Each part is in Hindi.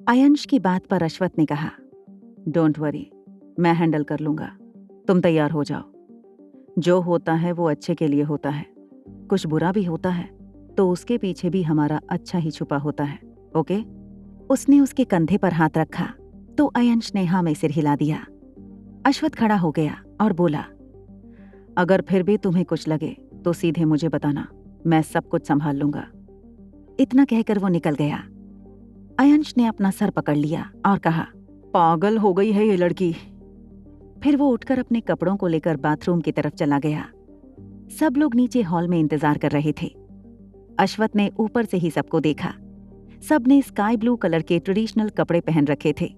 आयंश की बात पर अश्वथ ने कहा, डोंट वरी, मैं हैंडल कर लूंगा। तुम तैयार हो जाओ। जो होता है वो अच्छे के लिए होता है। कुछ बुरा भी होता है तो उसके पीछे भी हमारा अच्छा ही छुपा होता है। ओके? उसने उसके कंधे पर हाथ रखा तो आयंश ने हाँ में सिर हिला दिया। अश्वथ खड़ा हो गया और बोला, अगर फिर भी तुम्हें कुछ लगे तो सीधे मुझे बताना, मैं सब कुछ संभाल लूंगा। इतना कहकर वो निकल गया। आयंश ने अपना सर पकड़ लिया और कहा, पागल हो गई है ये लड़की। फिर वो उठकर अपने कपड़ों को लेकर बाथरूम की तरफ चला गया। सब लोग नीचे हॉल में इंतजार कर रहे थे। अश्वथ ने ऊपर से ही सबको देखा। सब ने स्काई ब्लू कलर के ट्रेडिशनल कपड़े पहन रखे थे।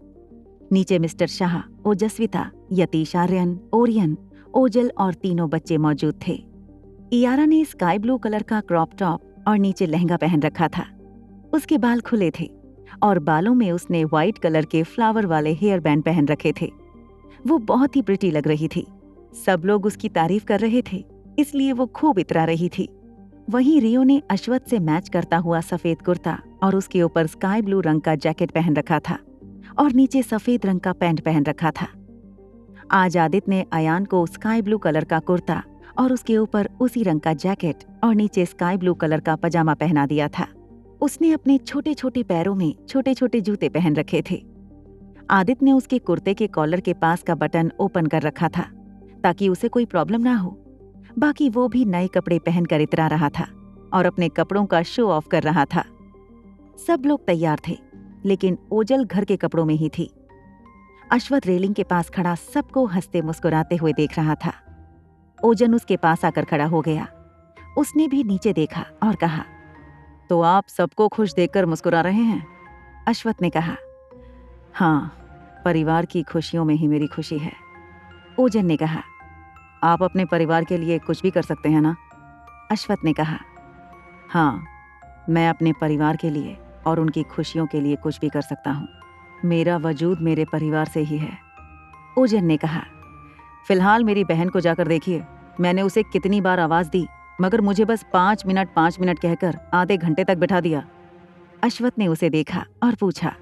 नीचे मिस्टर शाह, ओजस्विता, यतीश आर्यन, ओरियन, ओजल और तीनों बच्चे मौजूद थे। इयारा ने स्काई ब्लू कलर का क्रॉप टॉप और नीचे लहंगा पहन रखा था। उसके बाल खुले थे और बालों में उसने व्हाइट कलर के फ्लावर वाले हेयर बैंड पहन रखे थे। वो बहुत ही प्रिटी लग रही थी। सब लोग उसकी तारीफ कर रहे थे, इसलिए वो खूब इतरा रही थी। वहीं रियो ने अश्वथ से मैच करता हुआ सफेद कुर्ता और उसके ऊपर स्काई ब्लू रंग का जैकेट पहन रखा था और नीचे सफेद रंग का पैंट पहन रखा था। आज आदित्य ने अयान को स्काई ब्लू कलर का कुर्ता और उसके ऊपर उसी रंग का जैकेट और नीचे स्काई ब्लू कलर का पजामा पहना दिया था। उसने अपने छोटे छोटे पैरों में छोटे छोटे जूते पहन रखे थे। आदित्य ने उसके कुर्ते के कॉलर के पास का बटन ओपन कर रखा था ताकि उसे कोई प्रॉब्लम ना हो। बाकी वो भी नए कपड़े पहनकर इतरा रहा था और अपने कपड़ों का शो ऑफ कर रहा था। सब लोग तैयार थे, लेकिन ओजल घर के कपड़ों में ही थी। अश्वथ रेलिंग के पास खड़ा सबको हंसते मुस्कुराते हुए देख रहा था। ओजन उसके पास आकर खड़ा हो गया। उसने भी नीचे देखा और कहा, तो आप सबको खुश देखकर मुस्कुरा रहे हैं? अश्वथ ने कहा, हाँ, परिवार की खुशियों में ही मेरी खुशी है। ओजन ने कहा, आप अपने परिवार के लिए कुछ भी कर सकते हैं ना? अश्वथ ने कहा, हाँ, मैं अपने परिवार के लिए और उनकी खुशियों के लिए कुछ भी कर सकता हूँ। मेरा वजूद मेरे परिवार से ही है। ओजन ने कहा, फिलहाल मेरी बहन को जाकर देखिए। मैंने उसे कितनी बार आवाज दी, मगर मुझे बस 5 मिनट कहकर आधे घंटे तक बिठा दिया। अश्वथ ने उसे देखा और पूछा,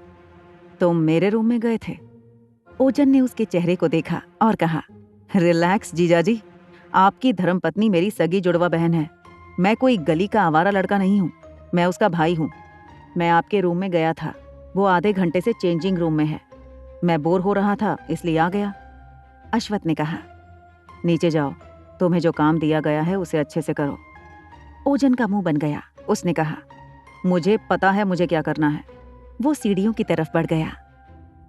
तुम मेरे रूम में गए थे? ओजन ने उसके चेहरे को देखा और कहा, रिलैक्स जीजाजी, आपकी धर्मपत्नी मेरी सगी जुड़वा बहन है। मैं कोई गली का आवारा लड़का नहीं हूँ, मैं उसका भाई हूँ। मैं आपके रूम में गया था, वो आधे घंटे से चेंजिंग रूम में है। मैं बोर हो रहा था इसलिए आ गया। अश्वथ ने कहा, नीचे जाओ, तुम्हें जो काम दिया गया है उसे अच्छे से करो। ओजन का मुंह बन गया। उसने कहा, मुझे पता है मुझे क्या करना है। वो सीढ़ियों की तरफ बढ़ गया।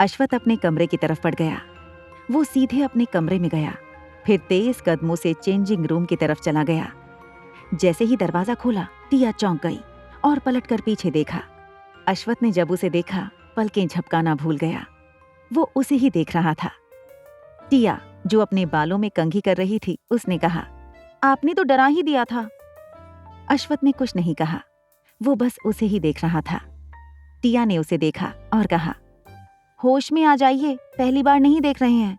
अश्वथ अपने कमरे की तरफ बढ़ गया। वो सीधे अपने कमरे में गया, फिर तेज कदमों से चेंजिंग रूम की तरफ चला गया। जैसे ही दरवाजा खोला, टिया चौंक गई और पलटकर पीछे देखा। अश्वथ ने जब उसे देखा, पलकें झपकाना भूल गया। वो उसे ही देख रहा था। टिया, जो अपने बालों में कंघी कर रही थी, उसने कहा, आपने तो डरा ही दिया था। अश्वथ ने कुछ नहीं कहा, वो बस उसे ही देख रहा था। टिया ने उसे देखा और कहा, होश में आ जाइए, पहली बार नहीं देख रहे हैं।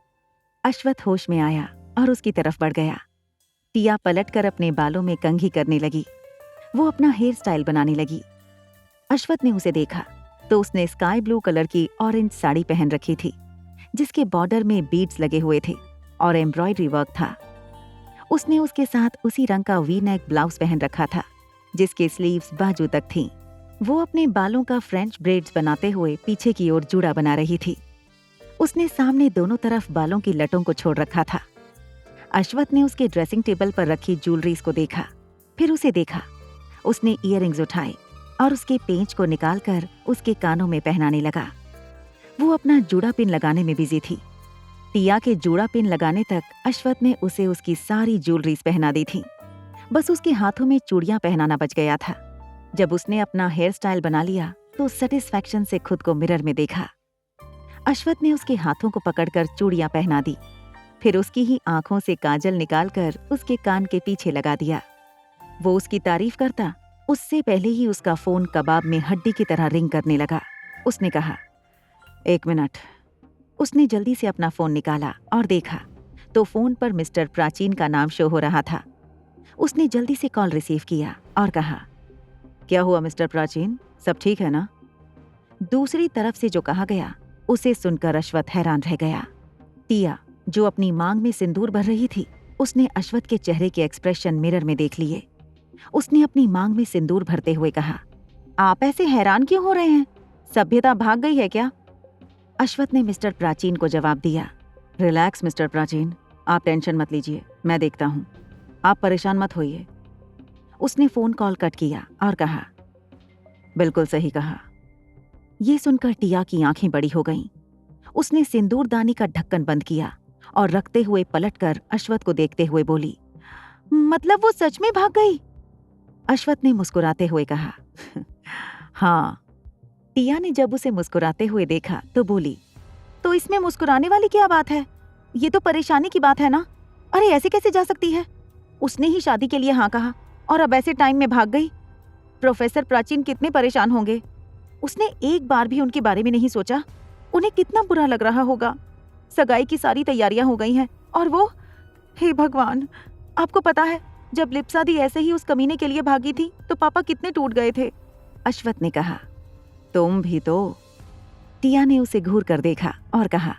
अश्वथ होश में आया और उसकी तरफ बढ़ गया। टिया पलटकर अपने बालों में कंघी करने लगी। वो अपना हेयर स्टाइल बनाने लगी। अश्वथ ने उसे देखा तो उसने स्काई ब्लू कलर की ऑरेंज साड़ी पहन रखी थी, जिसके बॉर्डर में बीड्स लगे हुए थे और एम्ब्रॉयडरी वर्क था। उसने उसके साथ उसी रंग का वी नेक ब्लाउज पहन रखा था, जिसके स्लीव्स बाजू तक थीं। वो अपने बालों का फ्रेंच ब्रेड्स बनाते हुए पीछे की ओर जूड़ा बना रही थी। उसने सामने दोनों तरफ बालों की लटों को छोड़ रखा था। अश्वथ ने उसके ड्रेसिंग टेबल पर रखी ज्वेलरीज को देखा, फिर उसे देखा। उसने ईयररिंग्स उठाए और उसके पेंच को निकालकर उसके कानों में पहनाने लगा। वो अपना जूड़ा पिन लगाने में बिजी थी। टिया के जूड़ा पिन लगाने तक अश्वथ ने उसे उसकी सारी ज्वेलरीज पहना दी थी। बस उसके हाथों में चूड़ियां पहनाना बच गया था। जब उसने अपना हेयर स्टाइल बना लिया तो सेटिस्फैक्शन से खुद को मिरर में देखा। अश्वथ ने उसके हाथों को पकड़कर चूड़ियां पहना दी, फिर उसकी ही आंखों से काजल निकालकर उसके कान के पीछे लगा दिया। वो उसकी तारीफ करता, उससे पहले ही उसका फोन कबाब में हड्डी की तरह रिंग करने लगा। उसने कहा, 1 मिनट। उसने जल्दी से अपना फोन निकाला और देखा तो फोन पर मिस्टर प्राचीन का नाम शो हो रहा था। उसने जल्दी से कॉल रिसीव किया और कहा, क्या हुआ मिस्टर प्राचीन, सब ठीक है ना? दूसरी तरफ से जो कहा गया उसे सुनकर अश्वथ हैरान रह गया। टिया, जो अपनी मांग में सिंदूर भर रही थी, उसने अश्वथ के चेहरे के एक्सप्रेशन मिरर में देख लिए। उसने अपनी मांग में सिंदूर भरते हुए कहा, आप ऐसे हैरान क्यों हो रहे हैं? सभ्यता भाग गई है क्या? अश्वथ ने मिस्टर प्राचीन को जवाब दिया, रिलैक्स मिस्टर प्राचीन, आप टेंशन मत लीजिए, मैं देखता हूँ, आप परेशान मत होइए। उसने फोन कॉल कट किया और कहा, बिल्कुल सही कहा। ये सुनकर टिया की आंखें बड़ी हो गईं। उसने सिंदूरदानी का ढक्कन बंद किया और रखते हुए पलटकर अश्वथ को देखते हुए बोली, मतलब वो सच में भाग गई? अश्वथ ने मुस्कुराते हुए कहा, हाँ। टिया ने जब उसे मुस्कुराते हुए देखा तो बोली, तो इसमें मुस्कुराने वाली क्या बात है? ये तो परेशानी की बात है ना। अरे ऐसे कैसे जा सकती है? उसने ही शादी के लिए हाँ कहा और अब ऐसे टाइम में भाग गई। प्रोफेसर प्राचीन कितने परेशान होंगे। उसने एक बार भी उनके बारे में नहीं सोचा। उन्हें कितना बुरा लग रहा होगा। सगाई की सारी तैयारियां हो गई हैं और वो, हे भगवान, आपको पता है जब लिप्सादी ऐसे ही उस कमीने के लिए भागी थी तो पापा कितने टूट गए थे। अश्वथ ने कहा, तुम भी तो। टिया ने उसे घूर कर देखा और कहा,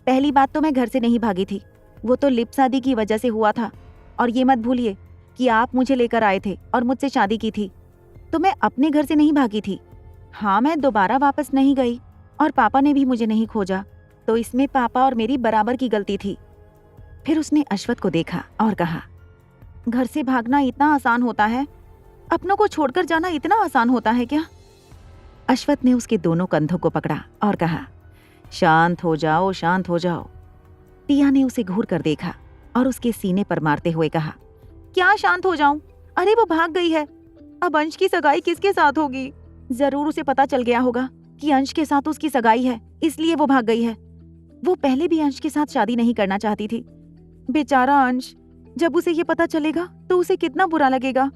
पहली बात तो मैं घर से नहीं भागी थी, वो तो लिप्सादी की वजह से हुआ था। और ये मत भूलिए कि आप मुझे लेकर आए थे और मुझसे शादी की थी, तो मैं अपने घर से नहीं भागी थी। हाँ, मैं दोबारा वापस नहीं गई और पापा ने भी मुझे नहीं खोजा, तो इसमें पापा और मेरी बराबर की गलती थी। फिर उसने अश्वथ को देखा और कहा, घर से भागना इतना आसान होता है? अपनों को छोड़कर जाना इतना आसान होता है क्या? अश्वथ ने उसके दोनों कंधों को पकड़ा और कहा, शांत हो जाओ, शांत हो जाओ। टिया ने उसे घूर कर देखा और उसके सीने पर मारते हुए कहा, क्या शांत हो जाऊं? अरे वो भाग गई है। अब अंश की सगाई किसके साथ होगी? जरूर उसे पता चल गया होगा कि अंश के साथ उसकी सगाई है, इसलिए वो भाग गई है। वो पहले भी अंश के साथ शादी नहीं करना चाहती थी। बेचारा अंश, जब उसे ये पता चलेगा तो उसे कितना बुरा लगेगा।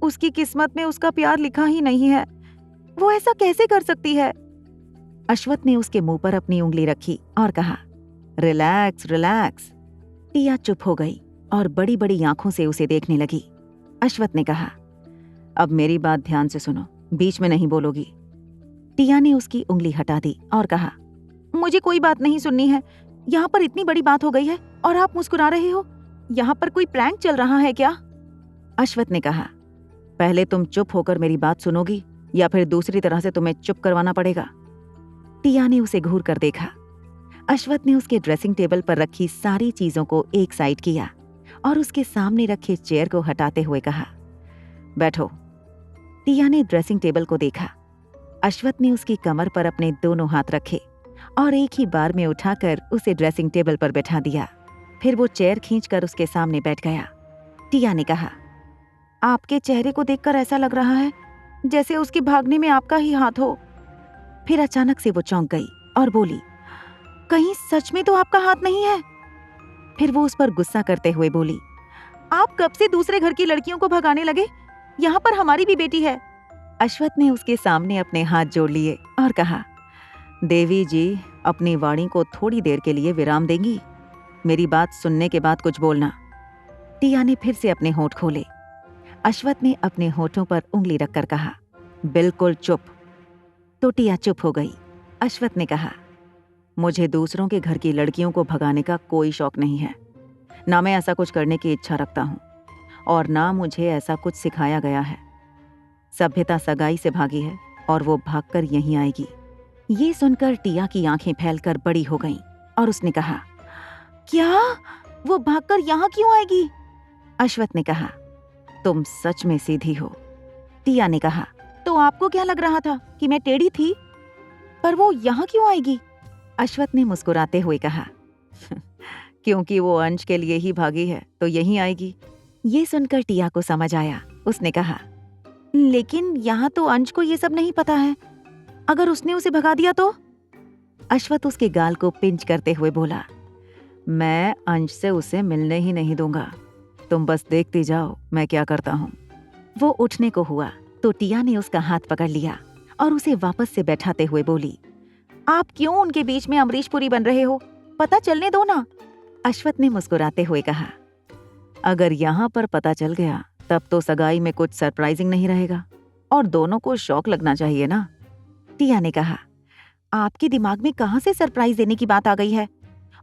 उसकी किस्मत में उसका प्यार लिखा ही नहीं है। वो ऐसा कैसे कर सकती है? अश्वथ ने उसके मुंह पर अपनी उंगली रखी और कहा, रिलैक्स रिलैक्स। टिया चुप हो गई और बड़ी बड़ी आंखों से उसे देखने लगी। अश्वथ ने कहा, अब मेरी बात ध्यान से सुनो, बीच में नहीं बोलोगी। टिया ने उसकी उंगली हटा दी और कहा, मुझे कोई बात नहीं सुननी है। यहाँ पर इतनी बड़ी बात हो गई है और आप मुस्कुरा रहे हो। यहाँ पर कोई प्रैंक चल रहा है क्या? अश्वथ ने कहा, पहले तुम चुप होकर मेरी बात सुनोगी या फिर दूसरी तरह से तुम्हें चुप करवाना पड़ेगा? टिया ने उसे घूर कर देखा। अश्वथ ने उसके ड्रेसिंग टेबल पर रखी सारी चीजों को एक साइड किया और उसके सामने रखे चेयर को हटाते हुए कहा, बैठो। टिया ने ड्रेसिंग टेबल को देखा। अश्वथ ने उसकी कमर पर अपने दोनों हाथ रखे और एक ही बार में उठाकर उसे ड्रेसिंग टेबल पर बैठा दिया। फिर वो चेयर खींचकर उसके सामने बैठ गया। टिया ने कहा, आपके चेहरे को देखकर ऐसा लग रहा है जैसे उसके भागने में आपका ही हाथ हो। फिर अचानक से वो चौंक गई और बोली, कहीं सच में तो आपका हाथ नहीं है? फिर वो उस पर गुस्सा करते हुए बोली, आप कब से दूसरे घर की लड़कियों को भगाने लगे? यहाँ पर हमारी भी बेटी है। अश्वथ ने उसके सामने अपने हाथ जोड़ लिए और कहा, देवी जी, अपनी वाणी को थोड़ी देर के लिए विराम देंगी? मेरी बात सुनने के बाद कुछ बोलना। टिया ने फिर से अपने होंठ खोले। अश्वथ ने अपने होठों पर उंगली रखकर कहा, बिल्कुल चुप। तो टिया चुप हो गई। अश्वथ ने कहा, मुझे दूसरों के घर की लड़कियों को भगाने का कोई शौक नहीं है। ना मैं ऐसा कुछ करने की इच्छा रखता हूँ और ना मुझे ऐसा कुछ सिखाया गया है। सभ्यता सगाई से भागी है और वो भागकर यहीं आएगी। ये सुनकर टिया की आंखें फैलकर बड़ी हो गईं और उसने कहा, क्या? वो भागकर यहाँ क्यों आएगी? अश्वथ ने कहा, तुम सच में सीधी हो। टिया ने कहा, तो आपको क्या लग रहा था कि मैं टेढ़ी थी? पर वो यहाँ क्यों आएगी? अश्वथ ने मुस्कुराते हुए कहा, क्योंकि वो अंश के लिए ही भागी है तो यहीं आएगी। ये सुनकर टिया को समझ आया। उसने कहा, लेकिन यहाँ तो अंश को ये सब नहीं पता है। अगर उसने उसे भगा दिया तो? अश्वथ उसके गाल को पिंच करते हुए बोला, मैं अंश से उसे मिलने ही नहीं दूंगा। तुम बस देखती जाओ मैं क्या करता हूँ। वो उठने को हुआ तो टिया ने उसका हाथ पकड़ लिया और उसे वापस से बैठाते हुए बोली, आप क्यों उनके बीच में अमरीशपुरी बन रहे हो? पता चलने दो ना। अश्वथ ने मुस्कुराते हुए कहा, अगर यहाँ पर पता चल गया तब तो सगाई में कुछ सरप्राइजिंग नहीं रहेगा और दोनों को शौक लगना चाहिए ना। टिया ने कहा। आपके दिमाग में कहाँ से सरप्राइज देने की बात आ गई है?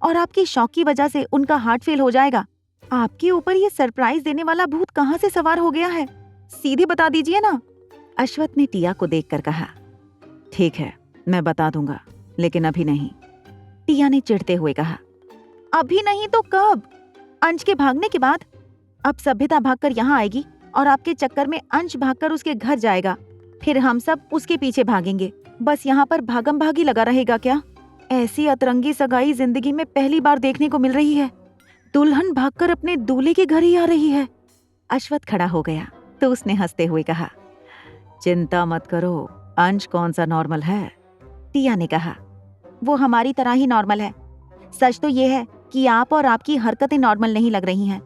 और आपकी शौक की वजह से उनका हार्ट फेल हो जाएगा। आपके ऊपर ये सरप्राइज देने वाला भूत कहाँ से सवार हो गया है? सीधे बता दीजिए ना। अश्वथ ने टिया को देखकर कहा। ठीक है, मैं बता दूंगा, लेकिन अभी नहीं। टिया ने चिढ़ते हुए कहा। अभी नहीं तो कब? अंश के भागने के बाद? अब सभ्यता भागकर यहाँ आएगी और आपके चक्कर में अंश भागकर उसके घर जाएगा। फिर हम सब उसके पीछे भागेंगे। बस यहाँ पर भागम भागी लगा रहेगा क्या? ऐसी अतरंगी सगाई जिंदगी में पहली बार देखने को मिल रही है। दुल्हन भागकर अपने दूल्हे के घर ही आ रही है। अश्वथ खड़ा हो गया तो उसने हंसते हुए कहा, चिंता मत करो, अंश कौन सा नॉर्मल है? टिया ने कहा, वो हमारी तरह ही नॉर्मल है। सच तो ये है कि आप और आपकी हरकतें नॉर्मल नहीं लग रही हैं।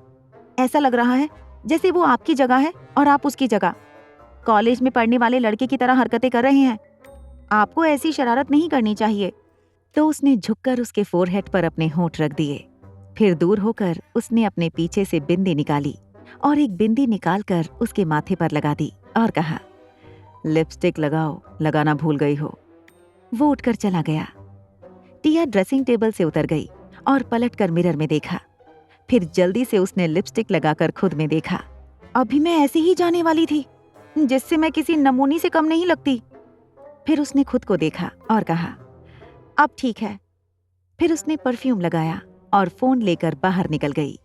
ऐसा लग रहा है जैसे वो आपकी जगह है और आप उसकी जगह। कॉलेज में पढ़ने वाले लड़के की तरह हरकतें कर रहे हैं। आपको ऐसी शरारत नहीं करनी चाहिए। तो उसने झुककर उसके फोरहेड पर अपने होंठ रख दिए। फिर दूर होकर उसने अपने पीछे से बिंदी निकाली और एक बिंदी निकालकर उसके माथे पर लगा दी और कहा, लिपस्टिक लगाओ, लगाना भूल गई हो। वो उठकर चला गया। टिया ड्रेसिंग टेबल से उतर गई और पलटकर मिरर में देखा। फिर जल्दी से उसने लिपस्टिक लगाकर खुद में देखा। अभी मैं ऐसे ही जाने वाली थी, जिससे मैं किसी नमूनी से कम नहीं लगती। फिर उसने खुद को देखा और कहा, अब ठीक है। फिर उसने परफ्यूम लगाया और फोन लेकर बाहर निकल गई।